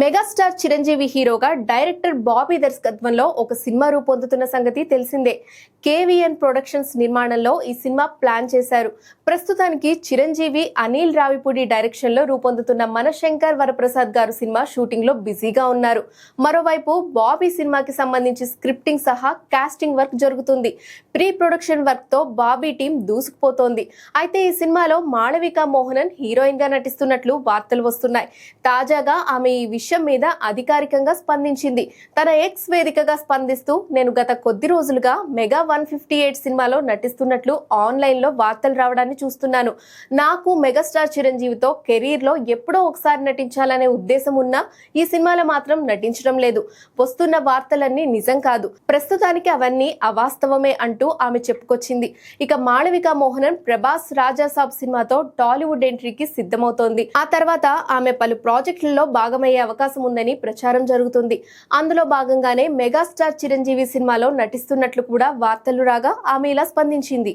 Megastar Chiranjeevi హీరోగా director Bobby దర్శకత్వంలో ఒక సినిమా రూపొందుతున్న సంగతి తెలిసిందే. కేవీఎన్ ప్రొడక్షన్స్ నిర్మాణంలో ఈ సినిమా ప్లాన్ చేశారు. ప్రస్తుతానికి చిరంజీవి, అనిల్ రావిపూడి డైరెక్షన్ లో రూపొందుతున్న మనశంకర్ వరప్రసాద్ గారు సినిమా షూటింగ్ లో బిజీగా ఉన్నారు. మరోవైపు బాబీ సినిమాకి సంబంధించి స్క్రిప్టింగ్ సహా కాస్టింగ్ వర్క్ జరుగుతుంది. ప్రీ ప్రొడక్షన్ వర్క్ తో బాబీ టీం దూసుకుపోతోంది. అయితే ఈ సినిమాలో మాళవిక మోహనన్ హీరోయిన్ గా నటిస్తున్నట్లు వార్తలు వస్తున్నాయి. తాజాగా ఆమె ఈ విషయం మీద అధికారికంగా స్పందించింది. తన ఎక్స్ వేదికగా స్పందిస్తూ, నేను గత కొద్ది రోజులుగా మెగా 158 సినిమాలో నటిస్తున్నట్లు ఆన్లైన్ లో వార్తలు రావడాన్ని చూస్తున్నాను. నాకు మెగాస్టార్ చిరంజీవితో కెరీర్ లో ఎప్పుడో ఒకసారి నటించాలనే ఉద్దేశం ఉన్నా ఈ సినిమాలో మాత్రం నటించడం లేదు. వస్తున్న వార్తలన్నీ నిజం కాదు, ప్రస్తుతానికి అవన్నీ అవాస్తవమే అంటూ ఆమె చెప్పుకొచ్చింది. ఇక మాళవిక మోహనన్ ప్రభాస్ రాజాసాబ్ సినిమాతో టాలీవుడ్ ఎంట్రీకి సిద్ధమవుతోంది. ఆ తర్వాత ఆమె పలు ప్రాజెక్టులలో భాగమయ్యే అవకాశం ఉందని ప్రచారం జరుగుతుంది. అందులో భాగంగానే మెగాస్టార్ చిరంజీవి సినిమాలో నటిస్తున్నట్లు కూడా వార్తలు రాగా ఆమె ఇలా స్పందించింది.